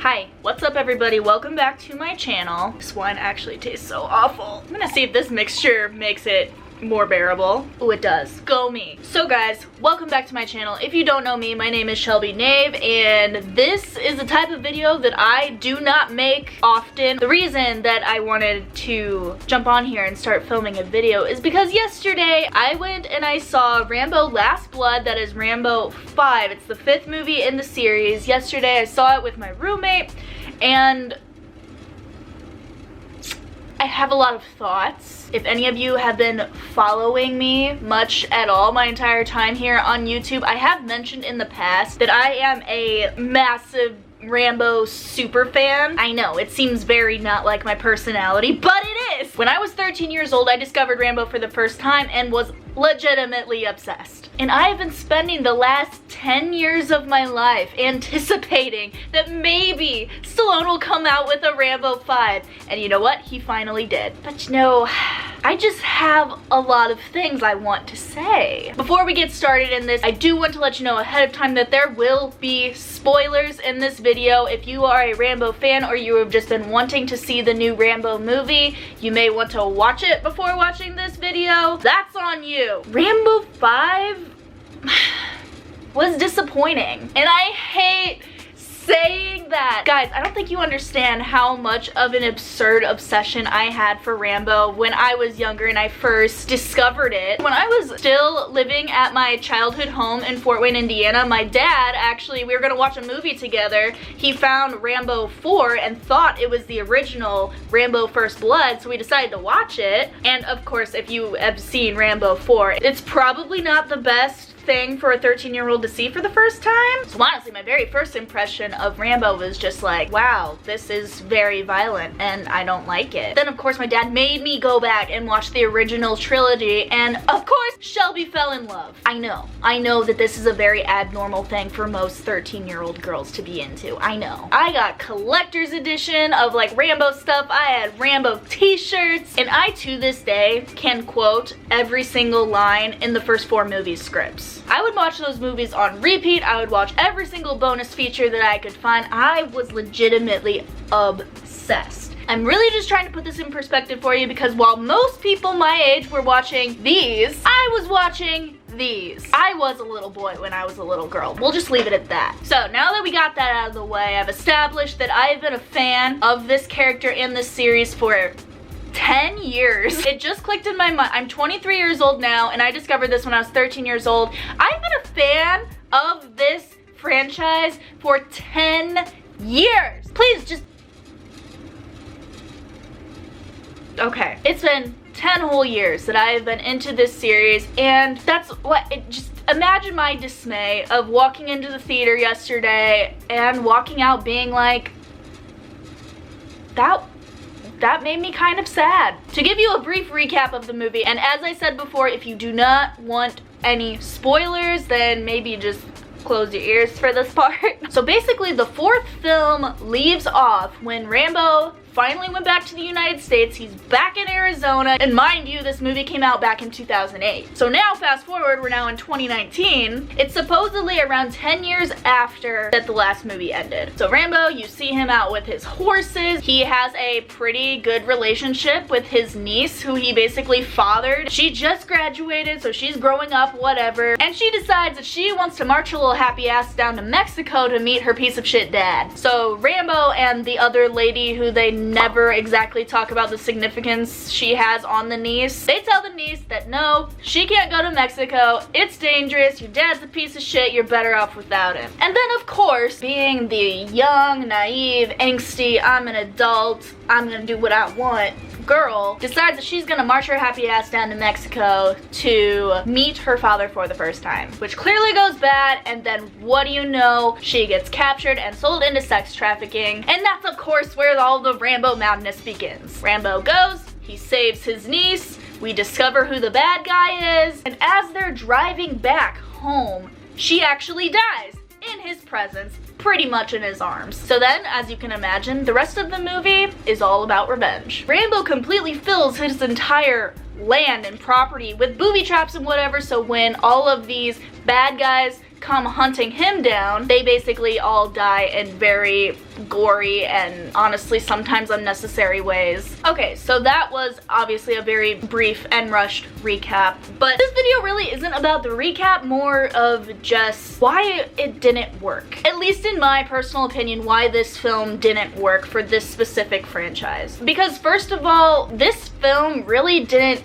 Hi, what's up everybody? Welcome back to my channel. This wine actually tastes so awful. I'm gonna see if this mixture makes it more bearable. Oh, it does. Go me. So guys, welcome back to my channel. If you don't know me, my name is Shelby Nave, and this is the type of video that I do not make often. The reason that I wanted to jump on here and start filming a video is because yesterday I went and I saw Rambo Last Blood. That is Rambo 5. It's the 5th movie in the series. Yesterday I saw it with my roommate, and I have a lot of thoughts. If any of you have been following me much at all my entire time here on YouTube, I have mentioned in the past that I am a massive Rambo super fan. I know, it seems very not like my personality, but it is! When I was 13 years old, I discovered Rambo for the first time and was legitimately obsessed. And I have been spending the last 10 years of my life anticipating that maybe Stallone will come out with a Rambo 5. And you know what? He finally did. But you know, I just have a lot of things I want to say. Before we get started in this, I do want to let you know ahead of time that there will be spoilers in this video. If you are a Rambo fan or you have just been wanting to see the new Rambo movie, you may want to watch it before watching this video. That's on you. Rambo 5 was disappointing, and I hate saying that. Guys, I don't think you understand how much of an absurd obsession I had for Rambo when I was younger and I first discovered it. When I was still living at my childhood home in Fort Wayne, Indiana, my dad actually, we were gonna watch a movie together. He found Rambo 4 and thought it was the original Rambo First Blood, so we decided to watch it. And of course, if you have seen Rambo 4, it's probably not the best thing for a 13-year-old to see for the first time. So honestly, my very first impression of Rambo was just like, wow, this is very violent and I don't like it. Then of course my dad made me go back and watch the original trilogy, and of course Shelby fell in love. I know that this is a very abnormal thing for most 13-year-old girls to be into. I know. I got collector's edition of like Rambo stuff. I had Rambo t-shirts, and I to this day can quote every single line in the first 4 movie scripts. I would watch those movies on repeat. I would watch every single bonus feature that I could find. I was legitimately obsessed. I'm really just trying to put this in perspective for you, because while most people my age were watching these, I was watching these. I was a little boy when I was a little girl. We'll just leave it at that. So now that we got that out of the way, I've established that I've been a fan of this character in this series for 10 years. It just clicked in my mind. I'm 23 years old now, and I discovered this when I was 13 years old. I've been a fan of this franchise for 10 years. Please just... Okay. It's been 10 whole years that I have been into this series, and that's what it just... Imagine my dismay of walking into the theater yesterday and walking out being like, that made me kind of sad. To give you a brief recap of the movie, and as I said before, if you do not want any spoilers, then maybe just close your ears for this part. So basically, the 4th film leaves off when Rambo finally went back to the United States. He's back in Arizona, and mind you, this movie came out back in 2008. So now fast forward, we're now in 2019. It's supposedly around 10 years after that the last movie ended. So Rambo, you see him out with his horses. He has a pretty good relationship with his niece, who he basically fathered. She just graduated, so she's growing up, whatever, and she decides that she wants to march her little happy ass down to Mexico to meet her piece of shit dad. So Rambo and the other lady, who they never exactly talk about the significance she has on the niece, they tell the niece that no, she can't go to Mexico, it's dangerous, your dad's a piece of shit, you're better off without him. And then of course, being the young, naive, angsty, I'm an adult, I'm gonna do what I want girl, decides that she's gonna march her happy ass down to Mexico to meet her father for the first time, which clearly goes bad, and then what do you know, she gets captured and sold into sex trafficking, and that's of course where all the Rambo madness begins. Rambo goes, he saves his niece, we discover who the bad guy is, and as they're driving back home, she actually dies in his presence, pretty much in his arms. So then, as you can imagine, the rest of the movie is all about revenge. Rambo completely fills his entire land and property with booby traps and whatever, so when all of these bad guys come hunting him down, they basically all die in very gory and honestly sometimes unnecessary ways. Okay, so that was obviously a very brief and rushed recap, but this video really isn't about the recap, more of just why it didn't work. At least in my personal opinion, why this film didn't work for this specific franchise. Because first of all, this film really didn't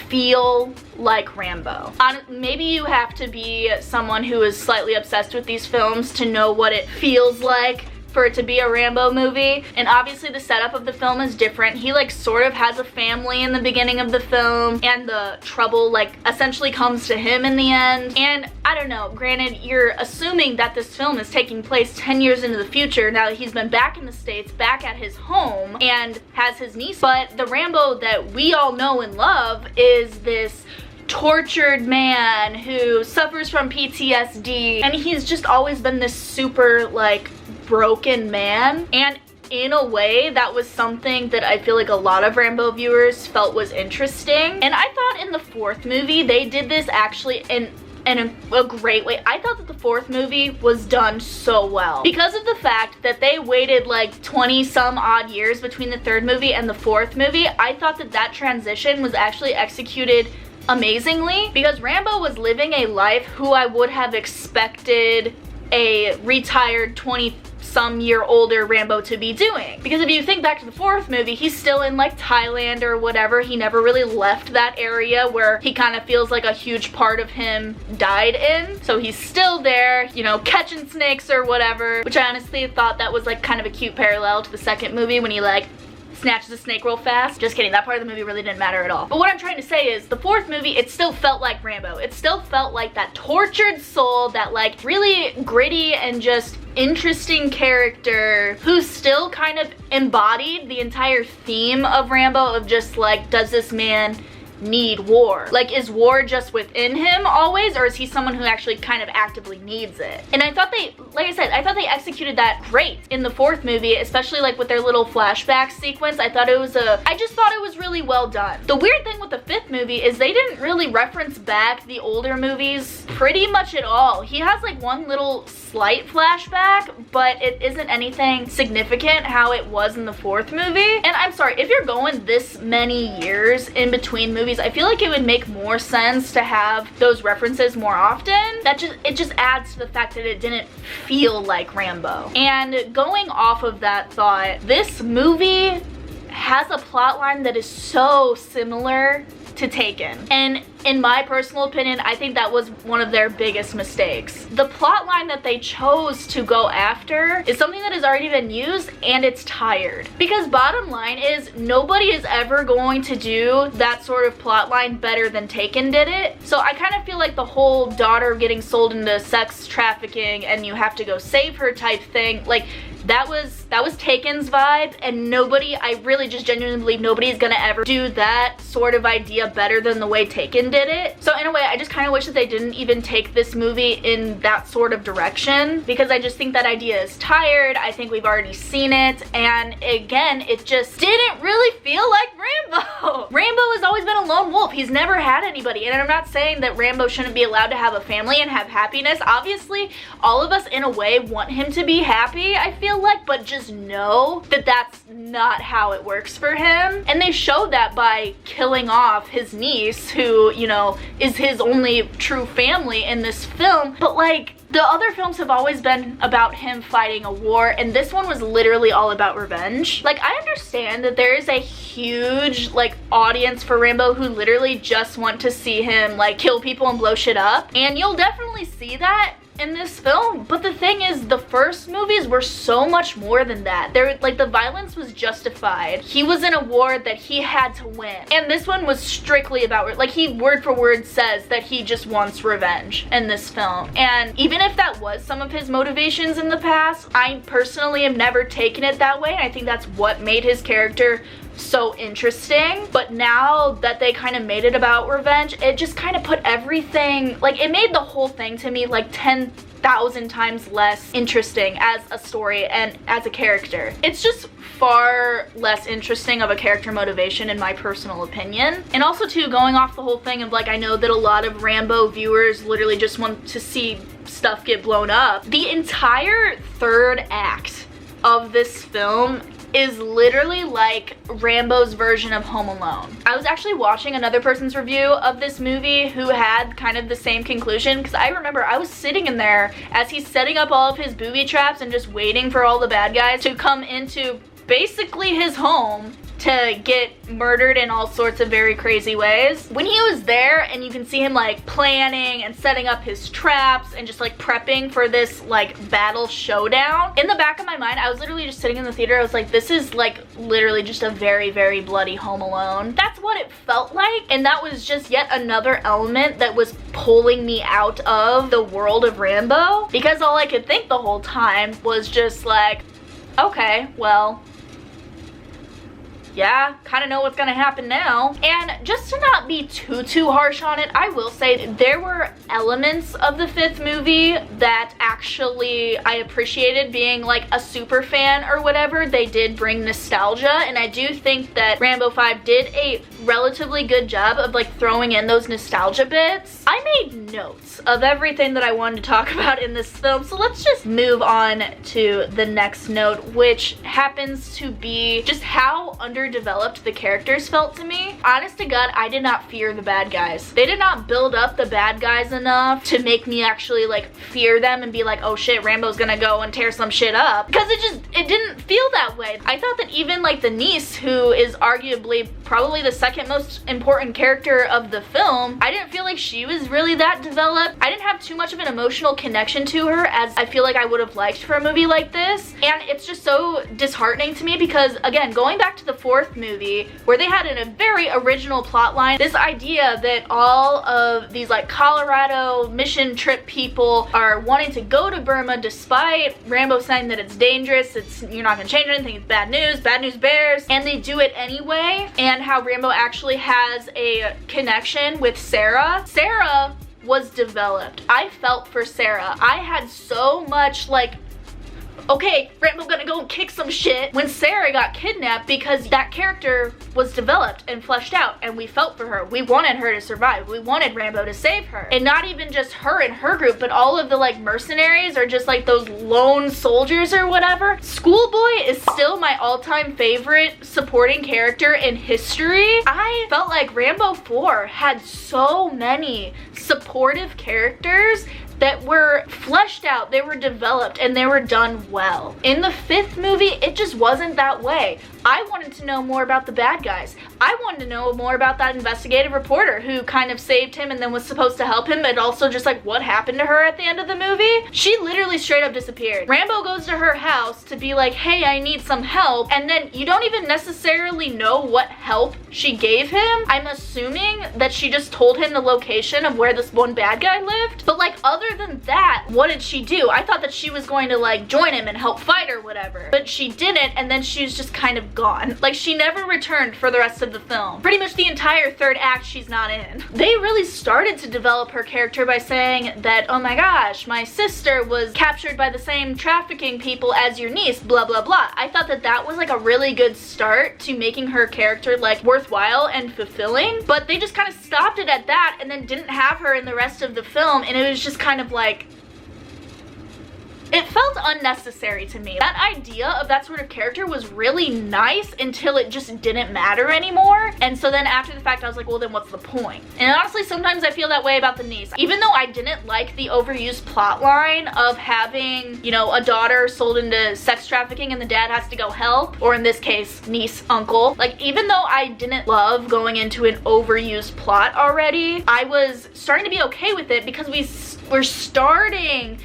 feel like Rambo. Maybe you have to be someone who is slightly obsessed with these films to know what it feels like for it to be a Rambo movie, and obviously the setup of the film is different. He like sort of has a family in the beginning of the film, and the trouble like essentially comes to him in the end. And I don't know, granted, you're assuming that this film is taking place 10 years into the future now that he's been back in the States, back at his home, and has his niece, but the Rambo that we all know and love is this tortured man who suffers from PTSD, and he's just always been this super like broken man. And in a way, that was something that I feel like a lot of Rambo viewers felt was interesting. And I thought in the fourth movie they did this actually in a great way. I thought that the fourth movie was done so well because of the fact that they waited like 20 some odd years between the third movie and the fourth movie. I thought that that transition was actually executed amazingly, because Rambo was living a life who I would have expected a retired 20-some-year older Rambo to be doing. Because if you think back to the fourth movie, he's still in like Thailand or whatever. He never really left that area where he kind of feels like a huge part of him died in. So he's still there, you know, catching snakes or whatever, which I honestly thought that was like kind of a cute parallel to the second movie when he like snatches a snake real fast. Just kidding, that part of the movie really didn't matter at all. But what I'm trying to say is the fourth movie, it still felt like Rambo. It still felt like that tortured soul, that like really gritty and just interesting character who still kind of embodied the entire theme of Rambo of just like, does this man need war? Like, is war just within him always, or is he someone who actually kind of actively needs it? And I thought they, like I said, I thought they executed that great in the fourth movie, especially like with their little flashback sequence. I just thought it was really well done. The weird thing with the fifth movie is they didn't really reference back the older movies pretty much at all. He has like one little slight flashback, but it isn't anything significant how it was in the fourth movie. And I'm sorry, if you're going this many years in between movies, I feel like it would make more sense to have those references more often. It just adds to the fact that it didn't feel like Rambo. And going off of that thought, this movie has a plotline that is so similar to Taken. And in my personal opinion, I think that was one of their biggest mistakes. The plot line that they chose to go after is something that has already been used, and it's tired. Because bottom line is, nobody is ever going to do that sort of plot line better than Taken did it. So I kind of feel like the whole daughter getting sold into sex trafficking and you have to go save her type thing, like that was Taken's vibe, and I really just genuinely believe nobody's gonna ever do that sort of idea better than the way Taken did it. So in a way, I just kind of wish that they didn't even take this movie in that sort of direction, because I just think that idea is tired. I think we've already seen it, and again, it just didn't really feel like Rambo. Rambo has always been a lone wolf. He's never had anybody, and I'm not saying that Rambo shouldn't be allowed to have a family and have happiness. Obviously, all of us in a way want him to be happy, I feel like, but just know that that's not how it works for him. And they showed that by killing off his niece, who, you know, is his only true family in this film. But like, the other films have always been about him fighting a war, and this one was literally all about revenge. Like, I understand that there is a huge like audience for Rambo who literally just want to see him like kill people and blow shit up, and you'll definitely see that in this film. But the thing is, the first movies were so much more than that. Like, the violence was justified. He was in a war that he had to win. And this one was strictly about, like, he word for word says that he just wants revenge in this film. And even if that was some of his motivations in the past, I personally have never taken it that way. And I think that's what made his character so interesting. But now that they kind of made it about revenge, it just kind of put everything, like, it made the whole thing to me like 10 1,000 times less interesting as a story and as a character. It's just far less interesting of a character motivation in my personal opinion. And also too, going off the whole thing of like, I know that a lot of Rambo viewers literally just want to see stuff get blown up. The entire third act of this film is literally like Rambo's version of Home Alone. I was actually watching another person's review of this movie who had kind of the same conclusion, because I remember I was sitting in there as he's setting up all of his booby traps and just waiting for all the bad guys to come into basically his home to get murdered in all sorts of very crazy ways. When he was there and you can see him like planning and setting up his traps and just like prepping for this like battle showdown, in the back of my mind I was literally just sitting in the theater, I was like, this is like literally just a very, very bloody Home Alone. That's what it felt like, and that was just yet another element that was pulling me out of the world of Rambo, because all I could think the whole time was just like, okay, well, yeah, kind of know what's gonna happen now. And just to not be too harsh on it, I will say there were elements of the fifth movie that actually I appreciated. Being like a super fan or whatever, they did bring nostalgia, and I do think that Rambo 5 did a relatively good job of like throwing in those nostalgia bits. I made notes of everything that I wanted to talk about in this film, so let's just move on to the next note, which happens to be just how underdeveloped the characters felt to me. Honest to God, I did not fear the bad guys. They did not build up the bad guys enough to make me actually like fear them and be like, oh shit, Rambo's gonna go and tear some shit up, because it didn't feel that way. I thought that even like the niece, who is arguably probably the second most important character of the film, I didn't feel like she was really that developed. I didn't have too much of an emotional connection to her as I feel like I would have liked for a movie like this, and it's just so disheartening to me because, again, going back to the fourth movie where they had a very original plot line, this idea that all of these like Colorado mission trip people are wanting to go to Burma despite Rambo saying that it's dangerous, you're not gonna change anything, it's bad news bears, and they do it anyway. And how Rambo actually has a connection with Sarah. Sarah was developed. I felt for Sarah. I had so much like, okay, Rambo gonna go and kick some shit when Sarah got kidnapped, because that character was developed and fleshed out and we felt for her. We wanted her to survive. We wanted Rambo to save her. And not even just her and her group, but all of the like mercenaries or just like those lone soldiers or whatever. Schoolboy is still my all-time favorite supporting character in history. I felt like Rambo 4 had so many supportive characters that were fleshed out, they were developed, and they were done well. In the fifth movie, it just wasn't that way. I wanted to know more about the bad guys. I wanted to know more about that investigative reporter who kind of saved him and then was supposed to help him, but also just like what happened to her at the end of the movie. She literally straight up disappeared. Rambo goes to her house to be like, hey, I need some help, and then you don't even necessarily know what help she gave him. I'm assuming that she just told him the location of where this one bad guy lived, but like other than that, what did she do? I thought that she was going to like join him and help fight or whatever, but she didn't, and then she was just kind of gone. Like she never returned for the rest of the film. Pretty much the entire third act she's not in. They really started to develop her character by saying that, oh my gosh, my sister was captured by the same trafficking people as your niece, blah blah blah. I thought that that was like a really good start to making her character like worthwhile and fulfilling, but they just kind of stopped it at that and then didn't have her in the rest of the film, and it was just kind of like, it felt unnecessary to me. That idea of that sort of character was really nice until it just didn't matter anymore. And so then after the fact, I was like, well, then what's the point? And honestly, sometimes I feel that way about the niece. Even though I didn't like the overused plot line of having, you know, a daughter sold into sex trafficking and the dad has to go help, or in this case, niece, uncle. Like, even though I didn't love going into an overused plot already, I was starting to be okay with it because we were starting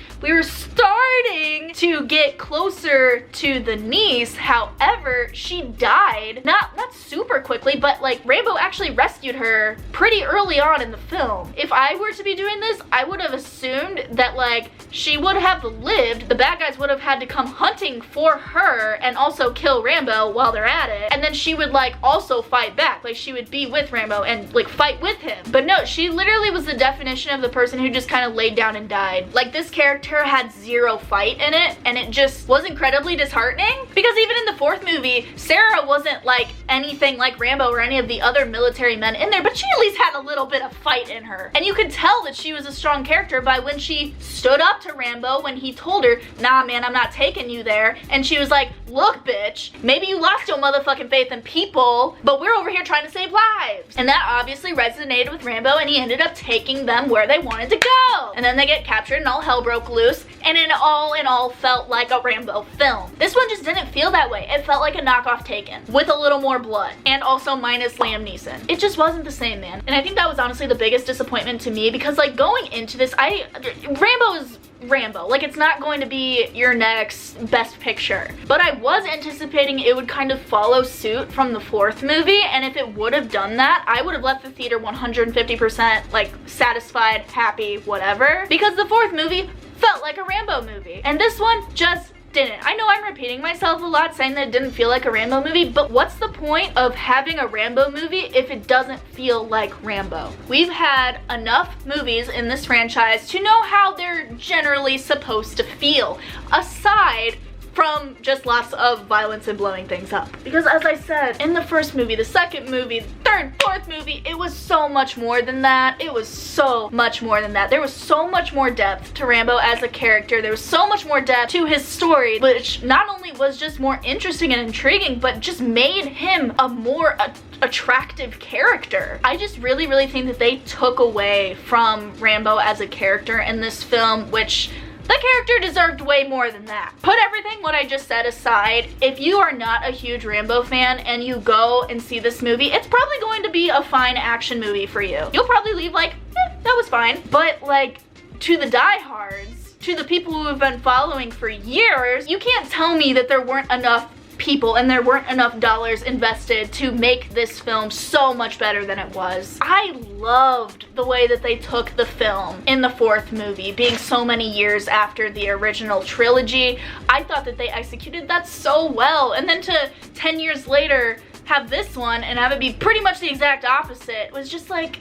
to get closer to the niece. However, she died not super quickly, but like Rambo actually rescued her pretty early on in the film. If I were to be doing this, I would have assumed that like she would have lived, the bad guys would have had to come hunting for her and also kill Rambo while they're at it, and then she would like also fight back, like she would be with Rambo and like fight with him. But no, she literally was the definition of the person who just kind of laid down and died. Like, this character character had zero fight in it, and it just was incredibly disheartening. Because even in the fourth movie, Sarah wasn't like anything like Rambo or any of the other military men in there, but she at least had a little bit of fight in her. And you could tell that she was a strong character by when she stood up to Rambo when he told her, nah man, I'm not taking you there. And she was like, look bitch, maybe you lost your motherfucking faith in people, but we're over here trying to save lives. And that obviously resonated with Rambo, and he ended up taking them where they wanted to go. And then they get captured and all hell broke loose, and it all in all felt like a Rambo film. This one just didn't feel that way. It felt like a knockoff Taken with a little more blood, and also minus Liam Neeson. It just wasn't the same, man. And I think that was honestly the biggest disappointment to me, because like going into this, Rambo is Rambo. Like, it's not going to be your next best picture. But I was anticipating it would kind of follow suit from the fourth movie, and if it would have done that, I would have left the theater 150% like satisfied, happy, whatever. Because the fourth movie felt like a Rambo movie, and this one just didn't. I know I'm repeating myself a lot saying that it didn't feel like a Rambo movie, but what's the point of having a Rambo movie if it doesn't feel like Rambo? We've had enough movies in this franchise to know how they're generally supposed to feel, aside from just lots of violence and blowing things up. Because as I said, in the first movie, the second movie, the third, fourth movie, it was so much more than that. It was so much more than that. There was so much more depth to Rambo as a character. There was so much more depth to his story, which not only was just more interesting and intriguing, but just made him a more attractive character. I just really think that they took away from Rambo as a character in this film, which the character deserved way more than that. Put everything what I just said aside, if you are not a huge Rambo fan and you go and see this movie, it's probably going to be a fine action movie for you. You'll probably leave like, that was fine. But like, to the diehards, to the people who have been following for years, you can't tell me that there weren't enough people and there weren't enough dollars invested to make this film so much better than it was. I loved the way that they took the film in the fourth movie, being so many years after the original trilogy. I thought that they executed that so well, and then to 10 years later have this one and have it be pretty much the exact opposite was just like,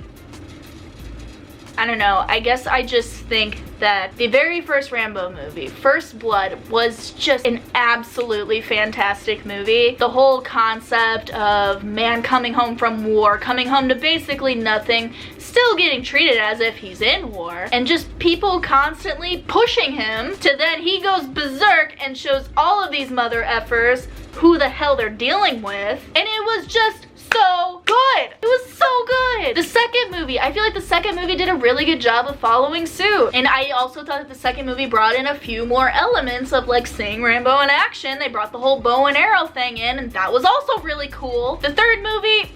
I don't know, I guess I just think that the very first Rambo movie, First Blood, was just an absolutely fantastic movie. The whole concept of man coming home from war, coming home to basically nothing, still getting treated as if he's in war, and just people constantly pushing him to then he goes berserk and shows all of these mother effers who the hell they're dealing with, and it was just so good. It was so good. The second movie, I feel like the second movie did a really good job of following suit. And I also thought that the second movie brought in a few more elements of like seeing Rambo in action. They brought the whole bow and arrow thing in, and that was also really cool. The third movie,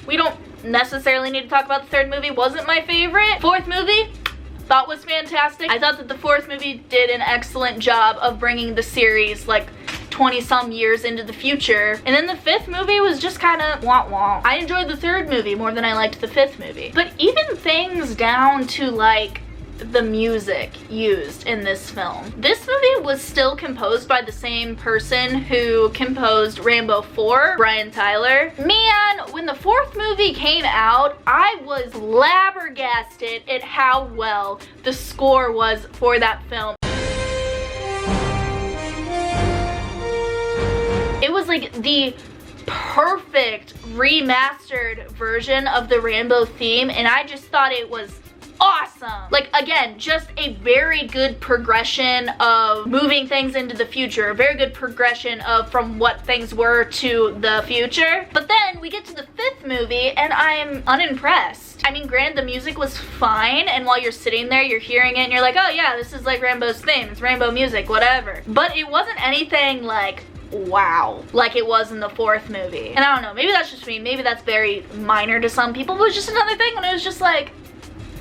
we don't necessarily need to talk about the third movie. Wasn't my favorite. Fourth movie, thought was fantastic. I thought that the fourth movie did an excellent job of bringing the series like 20 some years into the future. And then the fifth movie was just kind of wah-wah. I enjoyed the third movie more than I liked the fifth movie. But even things down to like the music used in this film. This movie was still composed by the same person who composed Rambo 4, Brian Tyler. Man, when the fourth movie came out, I was flabbergasted at how well the score was for that film. It was like the perfect remastered version of the Rambo theme, and I just thought it was awesome. Like, again, just a very good progression of moving things into the future, a very good progression of from what things were to the future. But then we get to the fifth movie and I'm unimpressed. I mean, granted, the music was fine, and while you're sitting there, you're hearing it and you're like, oh yeah, this is like Rambo's theme, it's Rambo music, whatever. But it wasn't anything like wow like it was in the fourth movie. And I don't know, maybe that's just me, maybe that's very minor to some people, but it was just another thing when it was just like,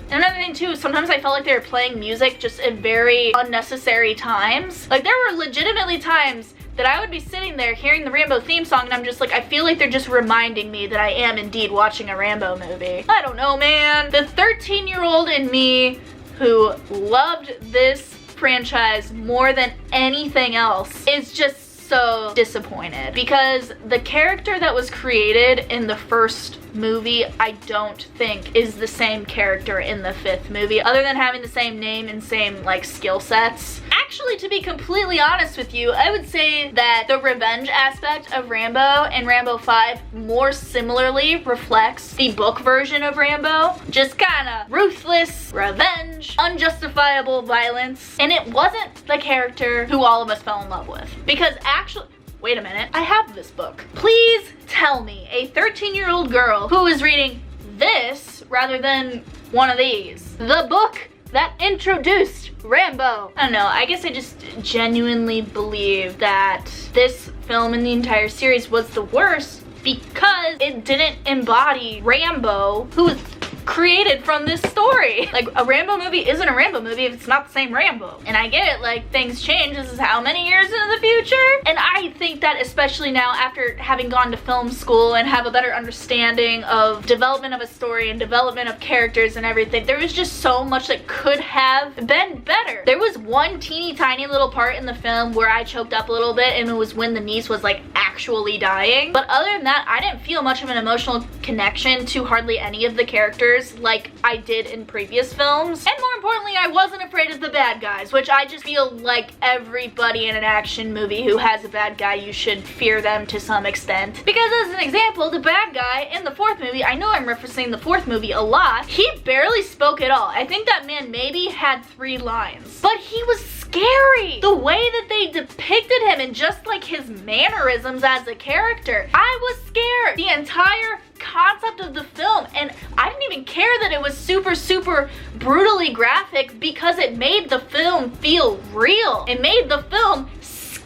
and another thing too, sometimes I felt like they were playing music just at very unnecessary times. Like, there were legitimately times that I would be sitting there hearing the Rambo theme song and I'm just like, I feel like they're just reminding me that I am indeed watching a Rambo movie. I don't know, man. The 13-year-old in me who loved this franchise more than anything else is just so disappointed, because the character that was created in the first movie, I don't think is the same character in the 5th movie, other than having the same name and same like skill sets. Actually, to be completely honest with you, I would say that the revenge aspect of Rambo and Rambo 5 more similarly reflects the book version of Rambo. Just kinda ruthless, revenge, unjustifiable violence. And it wasn't the character who all of us fell in love with. Because actually, wait a minute, I have this book. Please tell me a 13-year-old girl who is reading this rather than one of these. The book that introduced Rambo. I don't know, I guess I just genuinely believe that this film and the entire series was the worst because it didn't embody Rambo, who was created from this story. Like, a Rambo movie isn't a Rambo movie if it's not the same Rambo. And I get it, like, things change. This is how many years into the future? And I think that especially now, after having gone to film school and have a better understanding of development of a story and development of characters and everything, there was just so much that could have been better. There was one teeny tiny little part in the film where I choked up a little bit, and it was when the niece was like actually dying. But other than that, I didn't feel much of an emotional connection to hardly any of the characters like I did in previous films. And more importantly, I wasn't afraid of the bad guys, which I just feel like everybody in an action movie who has a bad guy, you should fear them to some extent. Because as an example, the bad guy in the 4th movie, I know I'm referencing the 4th movie a lot, he barely spoke at all. I think that man maybe had 3 lines, but he was scary. The way that they depicted him and just like his mannerisms as a character, I was scared the entire concept of the film. And I didn't even care that it was super brutally graphic because it made the film feel real. It made the film scary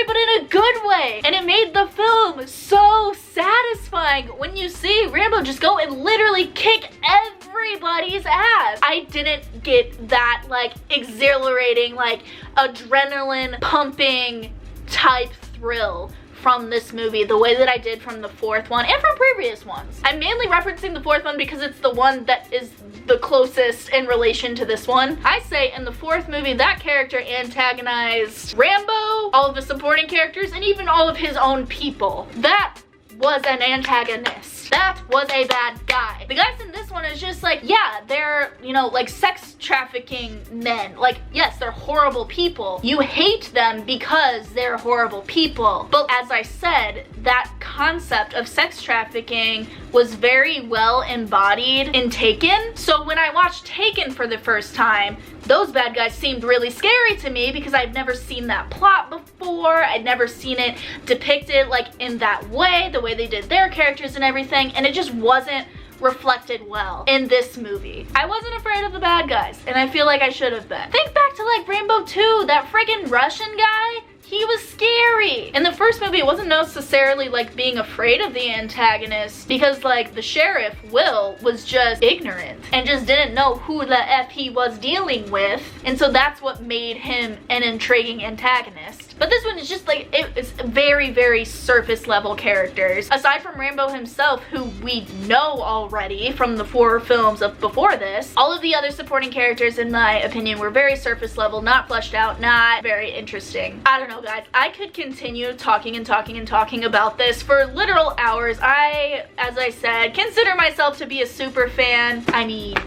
but in a good way, and it made the film so satisfying when you see Rambo just go and literally kick everybody's ass. I didn't get that like exhilarating, like adrenaline pumping type thrill from this movie the way that I did from the 4th one and from previous ones. I'm mainly referencing the 4th one because it's the one that is the closest in relation to this one. I say in the 4th movie, that character antagonized Rambo, all of the supporting characters, and even all of his own people. That was an antagonist. That was a bad guy. The guys in this one is just like, yeah, they're, you know, like sex trafficking men. Like, yes, they're horrible people. You hate them because they're horrible people. But as I said, that concept of sex trafficking was very well embodied in Taken. So when I watched Taken for the first time, those bad guys seemed really scary to me because I've never seen that plot before. I'd never seen it depicted like in that way, the way they did their characters and everything, and it just wasn't reflected well in this movie. I wasn't afraid of the bad guys, and I feel like I should have been. Think back to like Rambo 2, that freaking Russian guy. He was scary. In the first movie, it wasn't necessarily like being afraid of the antagonist because like the sheriff, Will, was just ignorant and just didn't know who the F he was dealing with. And so that's what made him an intriguing antagonist. But this one is just like, it's very surface level characters. Aside from Rambo himself, who we know already from the 4 films of before this, all of the other supporting characters, in my opinion, were very surface level, not fleshed out, not very interesting. I don't know, guys. I could continue talking about this for literal hours. I, as I said, consider myself to be a super fan. I mean,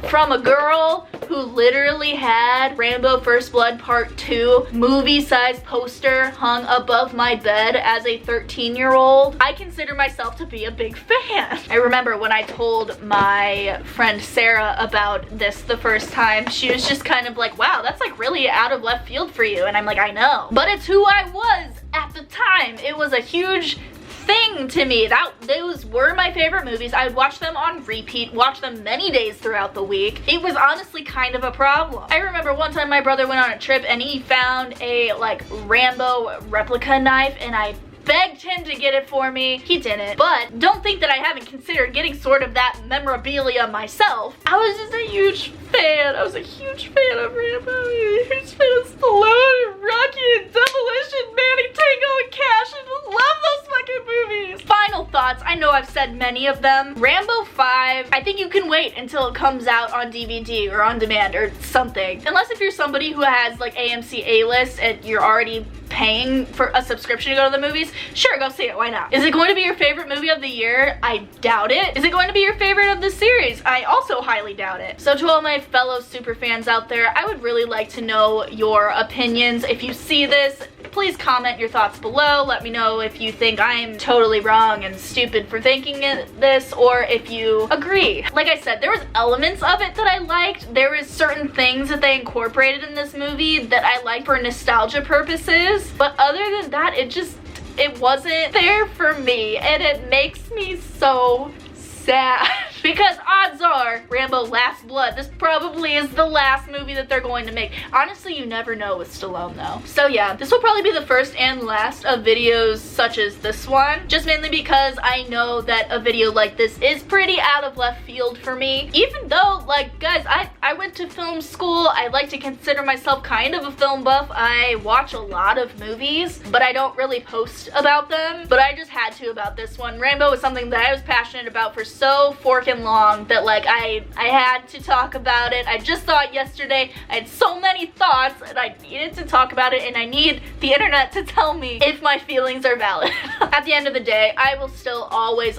from a girl who literally had Rambo First Blood Part 2 movie-sized poster hung above my bed as a 13-year-old, I consider myself to be a big fan. I remember when I told my friend Sarah about this the first time, she was just kind of like, wow, that's like really out of left field for you. And I'm like, I know. But it's who I was at the time. It was a huge thing to me. Those were my favorite movies. I would watch them on repeat, watch them many days throughout the week. It was honestly kind of a problem. I remember one time my brother went on a trip and he found a like Rambo replica knife, and I begged him to get it for me. He didn't. But don't think that I haven't considered getting sort of that memorabilia myself. I was just a huge fan. I was a huge fan of Rambo. A huge fan of Stallone and Rocky and Demolition Man and Tango and Cash. I love those fucking movies. Final thoughts. I know I've said many of them. Rambo 5, I think you can wait until it comes out on DVD or on demand or something. Unless if you're somebody who has like AMC A-list and you're already paying for a subscription to go to the movies, sure, go see it, why not? Is it going to be your favorite movie of the year? I doubt it. Is it going to be your favorite of the series? I also highly doubt it. So to all my fellow super fans out there, I would really like to know your opinions. If you see this, please comment your thoughts below. Let me know if you think I'm totally wrong and stupid for thinking this, or if you agree. Like I said, there was elements of it that I liked. There was certain things that they incorporated in this movie that I liked for nostalgia purposes, but other than that, it wasn't there for me, and it makes me so sad. Because odds are, Rambo Last Blood, this probably is the last movie that they're going to make. Honestly, you never know with Stallone though. So yeah, this will probably be the first and last of videos such as this one. Just mainly because I know that a video like this is pretty out of left field for me. Even though, like, guys, I went to film school. I like to consider myself kind of a film buff. I watch a lot of movies, but I don't really post about them. But I just had to about this one. Rambo was something that I was passionate about for so long that, like, I had to talk about it. I just saw it yesterday. I had so many thoughts and I needed to talk about it, and I need the internet to tell me if my feelings are valid. At the end of the day, I will still always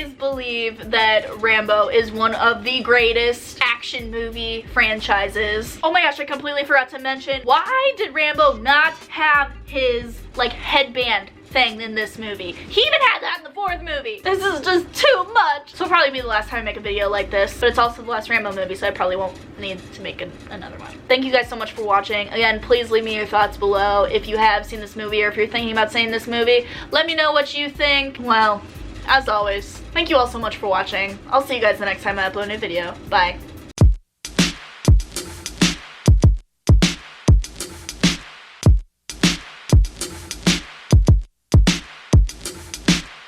believe that Rambo is one of the greatest action movie franchises. Oh my gosh, I completely forgot to mention, why did Rambo not have his, like, headband thing in this movie? He even had that in the 4th movie. This is just too much. So it'll probably be the last time I make a video like this, but it's also the last Rambo movie, so I probably won't need to make another one. Thank you guys so much for watching. Again, please leave me your thoughts below. If you have seen this movie, or if you're thinking about seeing this movie, let me know what you think. Well, as always, thank you all so much for watching. I'll see you guys the next time I upload a new video. Bye.